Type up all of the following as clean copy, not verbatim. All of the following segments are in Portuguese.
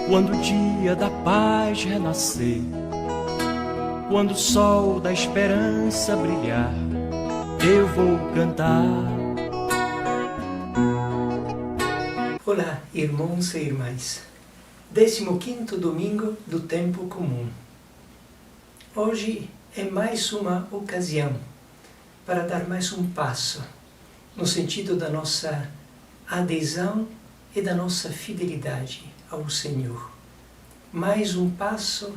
Quando o dia da paz renascer, quando o sol da esperança brilhar, eu vou cantar. Olá, irmãos e irmãs. 15º domingo do tempo comum. Hoje é mais uma ocasião para dar mais um passo no sentido da nossa adesão e da nossa fidelidade ao Senhor. Mais um passo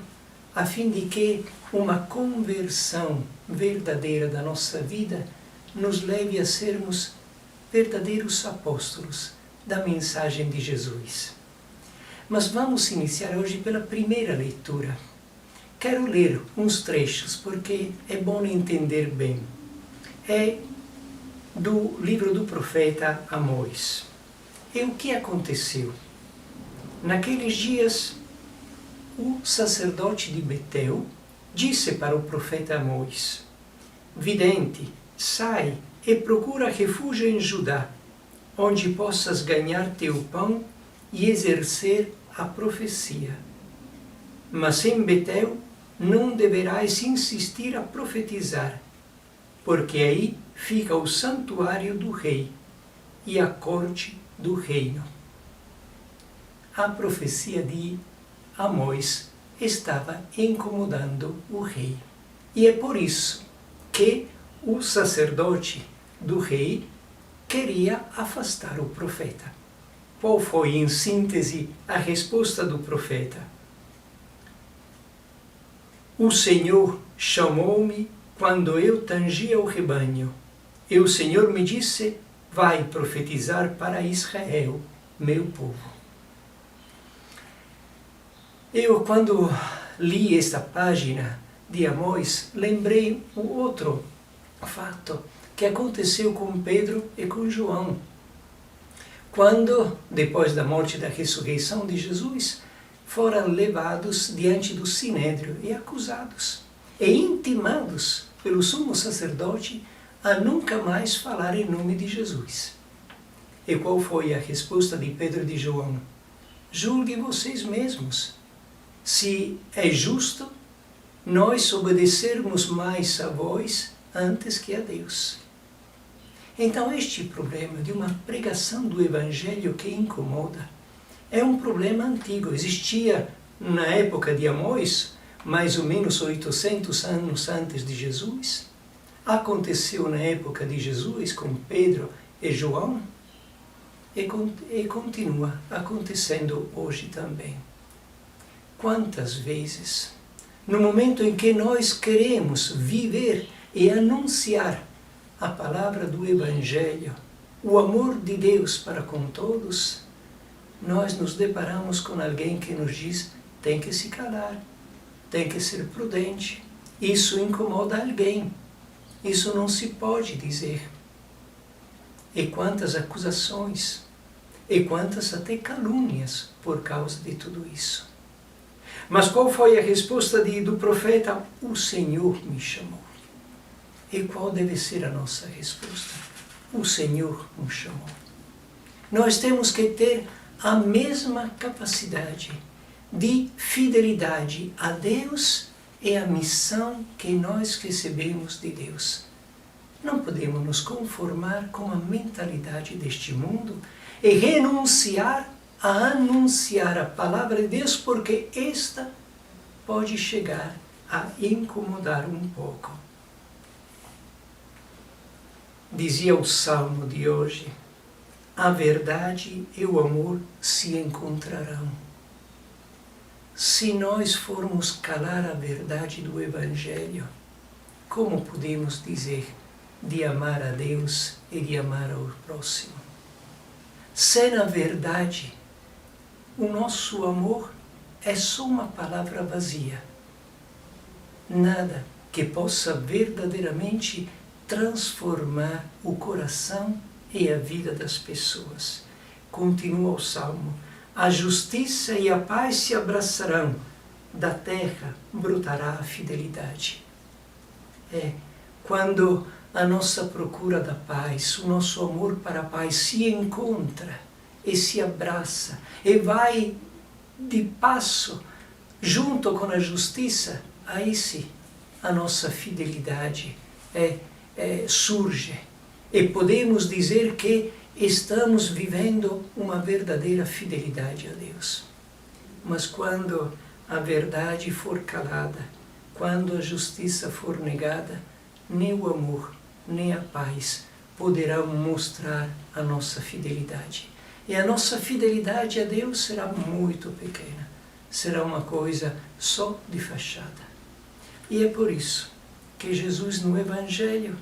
a fim de que uma conversão verdadeira da nossa vida nos leve a sermos verdadeiros apóstolos da mensagem de Jesus. Mas vamos iniciar hoje pela primeira leitura. Quero ler uns trechos porque é bom entender bem. É do livro do profeta Amós. E o que aconteceu? Naqueles dias, o sacerdote de Betel disse para o profeta Amós: Vidente, sai e procura refúgio em Judá, onde possas ganhar teu pão e exercer a profecia. Mas em Betel não deverás insistir a profetizar, porque aí fica o santuário do rei e a corte do reino. A profecia de Amós estava incomodando o rei. E é por isso que o sacerdote do rei queria afastar o profeta. Qual foi, em síntese, a resposta do profeta? O Senhor chamou-me quando eu tangia o rebanho, e o Senhor me disse: vai profetizar para Israel, meu povo. Eu, quando li esta página de Amós, lembrei o outro fato que aconteceu com Pedro e com João. Quando, depois da morte e da ressurreição de Jesus, foram levados diante do Sinédrio e acusados, e intimados pelo sumo sacerdote a nunca mais falar em nome de Jesus. E qual foi a resposta de Pedro e de João? Julguem vocês mesmos se é justo nós obedecermos mais a vós antes que a Deus. Então este problema de uma pregação do Evangelho que incomoda é um problema antigo. Existia na época de Amós, mais ou menos 800 anos antes de Jesus. Aconteceu na época de Jesus com Pedro e João e continua acontecendo hoje também. Quantas vezes, no momento em que nós queremos viver e anunciar a palavra do Evangelho, o amor de Deus para com todos, nós nos deparamos com alguém que nos diz: tem que se calar, tem que ser prudente, isso incomoda alguém, isso não se pode dizer. E quantas acusações, e quantas até calúnias por causa de tudo isso. Mas qual foi a resposta do profeta? O Senhor me chamou. E qual deve ser a nossa resposta? O Senhor nos chamou. Nós temos que ter a mesma capacidade de fidelidade a Deus e à missão que nós recebemos de Deus. Não podemos nos conformar com a mentalidade deste mundo e renunciar a anunciar a palavra de Deus, porque esta pode chegar a incomodar um pouco. Dizia o salmo de hoje: a verdade e o amor se encontrarão. Se nós formos calar a verdade do Evangelho, como podemos dizer de amar a Deus e de amar ao próximo? Se na verdade o nosso amor é só uma palavra vazia, nada que possa verdadeiramente transformar o coração e a vida das pessoas. Continua o Salmo: a justiça e a paz se abraçarão, da terra brotará a fidelidade. Quando a nossa procura da paz, o nosso amor para a paz se encontra e se abraça e vai de passo, junto com a justiça, aí sim a nossa fidelidade surge. E podemos dizer que estamos vivendo uma verdadeira fidelidade a Deus. Mas quando a verdade for calada, quando a justiça for negada, nem o amor, nem a paz poderão mostrar a nossa fidelidade. E a nossa fidelidade a Deus será muito pequena, será uma coisa só de fachada. E é por isso que Jesus no Evangelho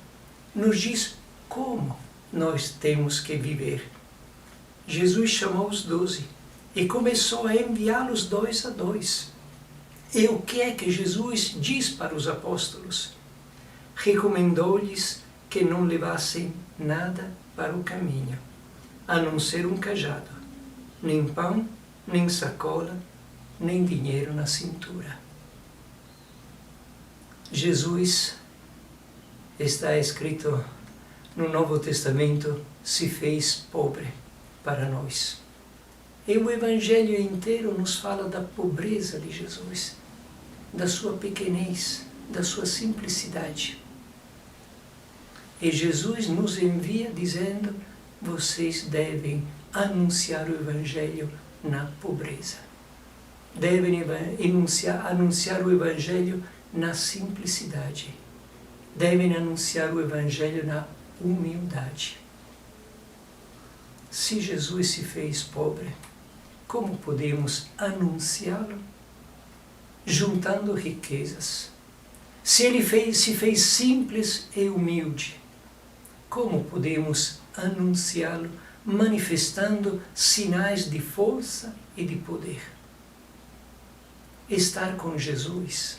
nos diz como nós temos que viver. Jesus chamou os 12 e começou a enviá-los 2 a 2. E o que é que Jesus diz para os apóstolos? Recomendou-lhes que não levassem nada para o caminho, a não ser um cajado, nem pão, nem sacola, nem dinheiro na cintura. Jesus, está escrito no Novo Testamento, se fez pobre para nós. E o Evangelho inteiro nos fala da pobreza de Jesus, da sua pequenez, da sua simplicidade. E Jesus nos envia dizendo, vocês devem anunciar o Evangelho na pobreza. Devem anunciar o Evangelho na simplicidade. Devem anunciar o Evangelho na humildade. Se Jesus se fez pobre, como podemos anunciá-lo? Juntando riquezas. Se ele se fez simples e humilde, como podemos anunciá-lo manifestando sinais de força e de poder? Estar com Jesus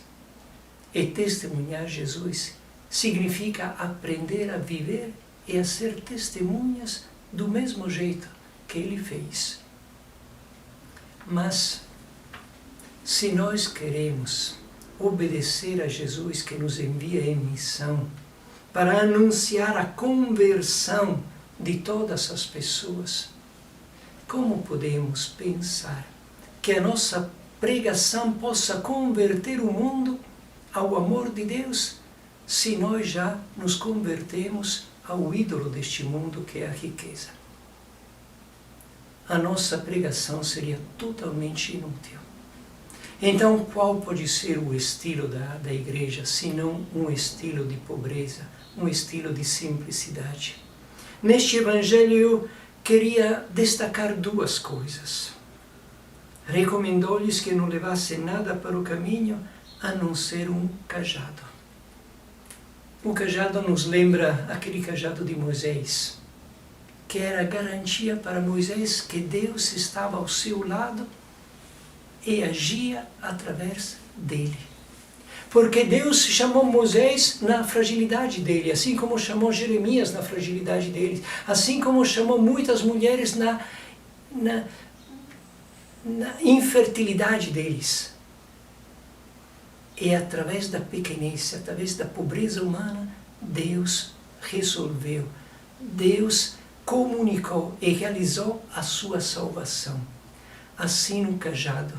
e testemunhar Jesus significa aprender a viver e a ser testemunhas do mesmo jeito que ele fez. Mas, se nós queremos obedecer a Jesus que nos envia em missão, para anunciar a conversão de todas as pessoas, como podemos pensar que a nossa pregação possa converter o mundo ao amor de Deus, se nós já nos convertemos ao ídolo deste mundo que é a riqueza? A nossa pregação seria totalmente inútil. Então, qual pode ser o estilo da igreja, se não um estilo de pobreza, um estilo de simplicidade? Neste Evangelho eu queria destacar 2 coisas. Recomendou-lhes que não levassem nada para o caminho, a não ser um cajado. O cajado nos lembra aquele cajado de Moisés, que era garantia para Moisés que Deus estava ao seu lado e agia através dele. Porque Deus chamou Moisés na fragilidade dele, assim como chamou Jeremias na fragilidade dele, assim como chamou muitas mulheres na infertilidade deles. E através da pequenez, através da pobreza humana, Deus resolveu, Deus comunicou e realizou a sua salvação. Assim, um cajado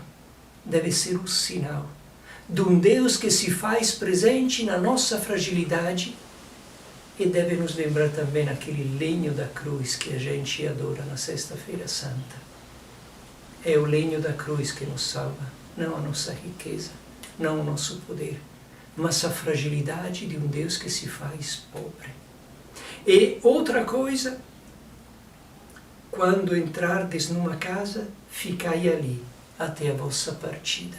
deve ser o sinal de um Deus que se faz presente na nossa fragilidade e deve nos lembrar também aquele lenho da cruz que a gente adora na Sexta-feira Santa. É o lenho da cruz que nos salva, não a nossa riqueza, não o nosso poder, mas a fragilidade de um Deus que se faz pobre. E outra coisa, quando entrardes numa casa, ficai ali até a vossa partida.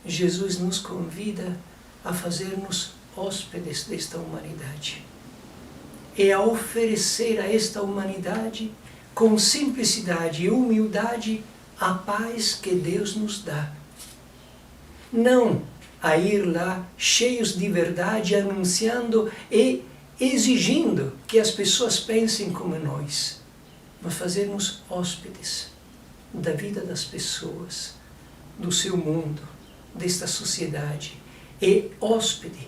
Jesus nos convida a fazermos hóspedes desta humanidade e a oferecer a esta humanidade com simplicidade e humildade a paz que Deus nos dá. Não a ir lá cheios de verdade, anunciando e exigindo que as pessoas pensem como nós, mas fazermos hóspedes da vida das pessoas, do seu mundo, desta sociedade, e hóspede,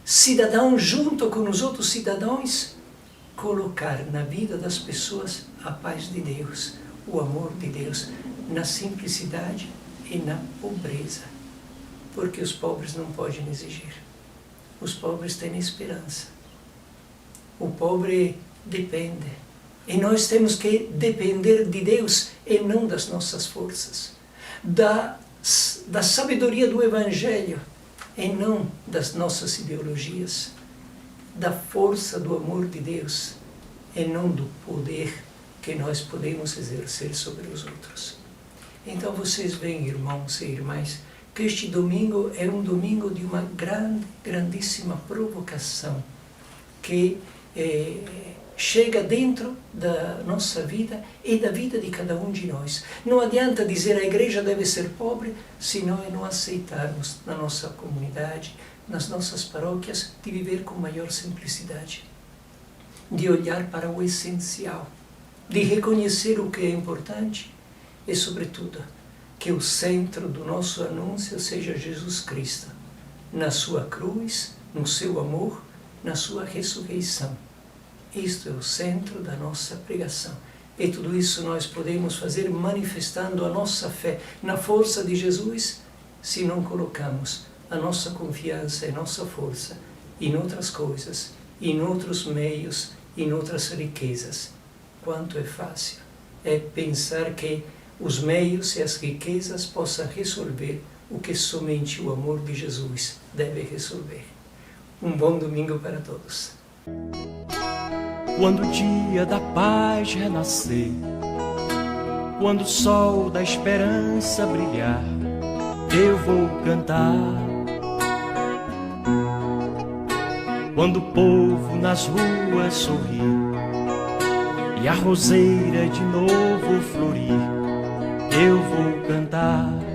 cidadão junto com os outros cidadãos, colocar na vida das pessoas a paz de Deus, o amor de Deus, na simplicidade e na pobreza, porque os pobres não podem exigir. Os pobres têm esperança. O pobre depende. E nós temos que depender de Deus e não das nossas forças. Da sabedoria do Evangelho e não das nossas ideologias. Da força do amor de Deus e não do poder que nós podemos exercer sobre os outros. Então vocês veem, irmãos e irmãs, que este domingo é um domingo de uma grandíssima provocação que chega dentro da nossa vida e da vida de cada um de nós. Não adianta dizer a igreja deve ser pobre se nós não aceitarmos na nossa comunidade, nas nossas paróquias, de viver com maior simplicidade, de olhar para o essencial, de reconhecer o que é importante e, sobretudo, que o centro do nosso anúncio seja Jesus Cristo, na sua cruz, no seu amor, na sua ressurreição. Isto é o centro da nossa pregação. E tudo isso nós podemos fazer manifestando a nossa fé na força de Jesus, se não colocamos a nossa confiança e nossa força em outras coisas, em outros meios, em outras riquezas. Quanto é fácil é pensar que os meios e as riquezas possam resolver o que somente o amor de Jesus deve resolver. Um bom domingo para todos. Quando o dia da paz renascer, quando o sol da esperança brilhar, eu vou cantar. Quando o povo nas ruas sorrir e a roseira de novo florir, eu vou cantar.